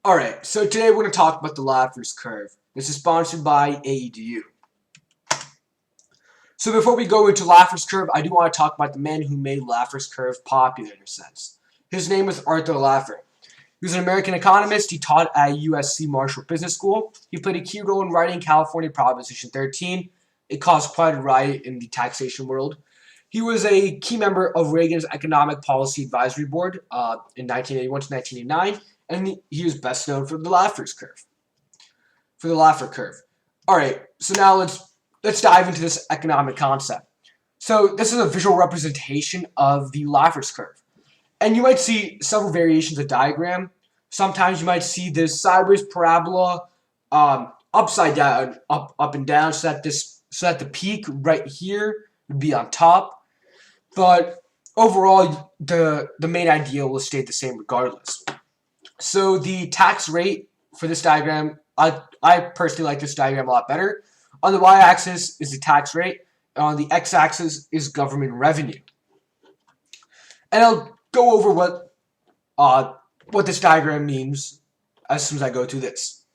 Alright, so today we're going to talk about the Laffer's curve. This is sponsored by AEDU. So before we go into Laffer's curve, I do want to talk about the man who made Laffer's curve popular in a sense. His name was Arthur Laffer. He was an American economist. He taught at USC Marshall Business School. He played a key role in writing California Proposition 13. It caused quite a riot in the taxation world. He was a key member of Reagan's Economic Policy Advisory Board in 1981 to 1989, and he is best known for the Laffer's curve. All right, so now let's dive into this economic concept. So this is a visual representation of the Laffer's curve, and you might see several variations of diagram. Sometimes you might see this sideways parabola, upside down, up and down, so that the peak right here would be on top. But overall, the main idea will stay the same regardless. So the tax rate for this diagram, I personally like this diagram a lot better. On the y-axis is the tax rate, and on the x-axis is government revenue. And I'll go over what this diagram means as soon as I go through this.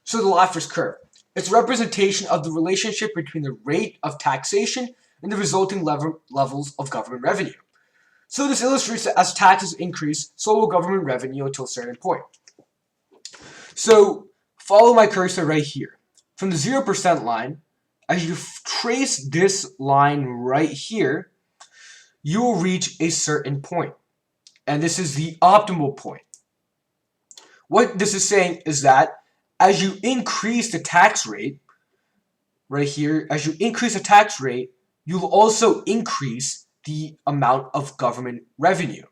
So the Laffer's curve. It's a representation of the relationship between the rate of taxation and the resulting levels of government revenue. So this illustrates that as taxes increase, so will government revenue until a certain point. So follow my cursor right here. From the 0% line, as you trace this line right here, you will reach a certain point. And this is the optimal point. What this is saying is that as you increase the tax rate, right here, as you increase the tax rate, you'll also increase the amount of government revenue.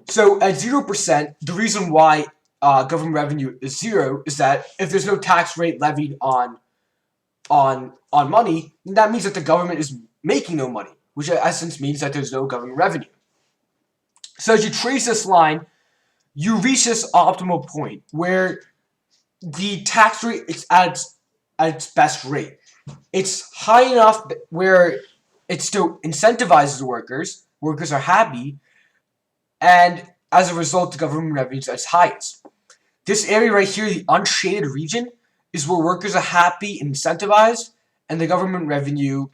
So at 0%, the reason why government revenue is 0 is that if there's no tax rate levied on money, that means that the government is making no money, which in essence means that there's no government revenue. So as you trace this line, you reach this optimal point where the tax rate is at its best rate. It's high enough where it still incentivizes workers. Workers are happy, and as a result, the government revenue is at its highest. This area right here, the unshaded region, is where workers are happy and incentivized, and the government revenue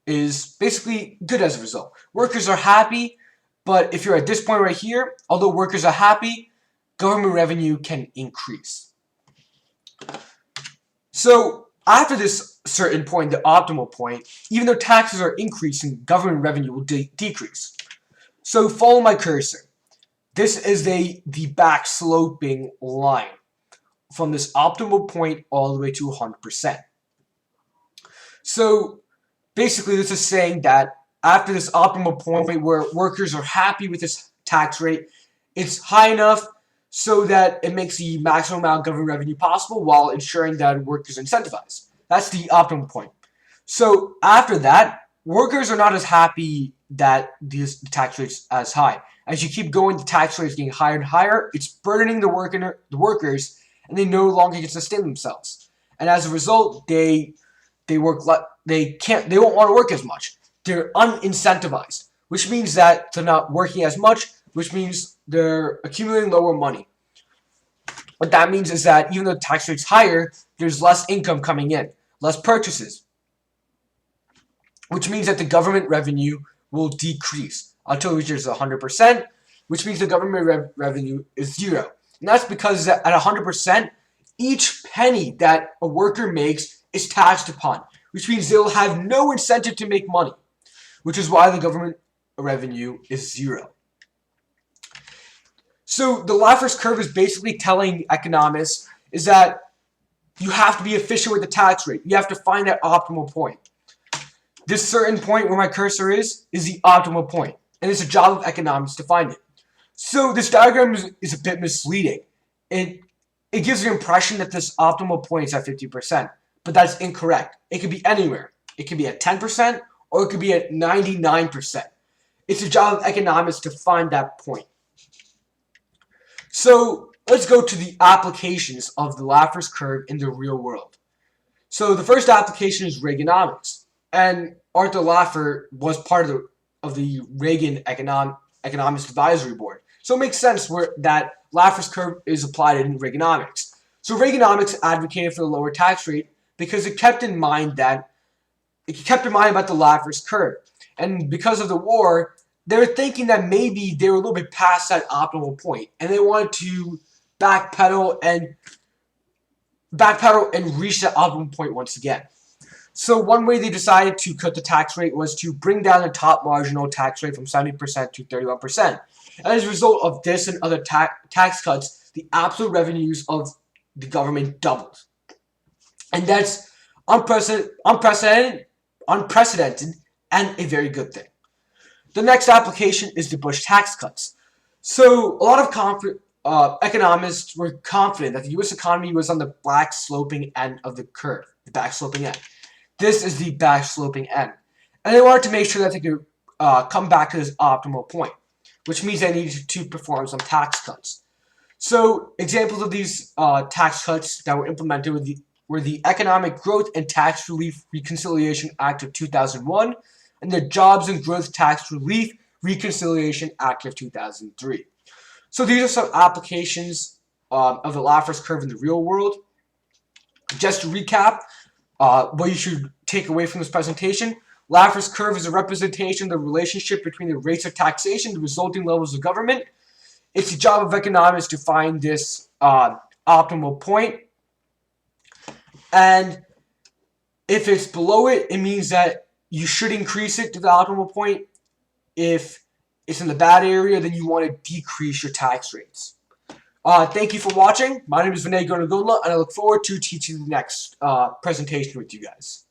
is basically good as a result. Workers are happy, but if you're at this point right here, although workers are happy, government revenue can increase. So after this certain point, the optimal point, even though taxes are increasing, government revenue will decrease. So follow my cursor. This is the back sloping line from this optimal point all the way to 100%. So basically this is saying that after this optimal point where workers are happy with this tax rate, it's high enough so that it makes the maximum amount of government revenue possible while ensuring that workers are incentivized. That's the optimum point. So after that, workers are not as happy that the tax rate's as high. As you keep going, the tax rate is getting higher and higher. It's burdening the workers, and they no longer can sustain themselves. And as a result, they won't want to work as much. They're unincentivized, which means that they're not working as much, which means they're accumulating lower money. What that means is that even though the tax rate's higher, there's less income coming in, less purchases, which means that the government revenue will decrease until it reaches 100%, which means the government revenue is 0. And that's because at 100%, each penny that a worker makes is taxed upon, which means they'll have no incentive to make money, which is why the government revenue is 0. So the Laffer's curve is basically telling economists is that you have to be efficient with the tax rate. You have to find that optimal point. This certain point where my cursor is the optimal point, and it's a job of economics to find it. So this diagram is a bit misleading. It gives the impression that this optimal point is at 50%, but that's incorrect. It could be anywhere. It could be at 10%, or it could be at 99%. It's a job of economics to find that point. So let's go to the applications of the Laffer's curve in the real world. So the first application is Reaganomics, and Arthur Laffer was part of the Reagan Economics Advisory Board. So it makes sense that Laffer's curve is applied in Reaganomics. So Reaganomics advocated for the lower tax rate because it kept in mind about the Laffer's curve. And because of the war, they were thinking that maybe they were a little bit past that optimal point, and they wanted to backpedal and reach that optimal point once again. So one way they decided to cut the tax rate was to bring down the top marginal tax rate from 70% to 31%. And as a result of this and other tax cuts, the absolute revenues of the government doubled. And that's unprecedented and a very good thing. The next application is the Bush tax cuts. So a lot of economists were confident that the U.S. economy was on the back sloping end of the curve, the back sloping end. This is the back sloping end. And they wanted to make sure that they could come back to this optimal point, which means they needed to perform some tax cuts. So examples of these tax cuts that were implemented were the Economic Growth and Tax Relief Reconciliation Act of 2001 and the Jobs and Growth Tax Relief Reconciliation Act of 2003. So these are some applications of the Laffer's curve in the real world. Just to recap, what you should take away from this presentation: Laffer's curve is a representation of the relationship between the rates of taxation and the resulting levels of government. It's the job of economists to find this optimal point. And if it's below it, it means that you should increase it to the optimal point. If it's in the bad area, then you want to decrease your tax rates. Thank you for watching. My name is Vinay Gonagula, and I look forward to teaching the next presentation with you guys.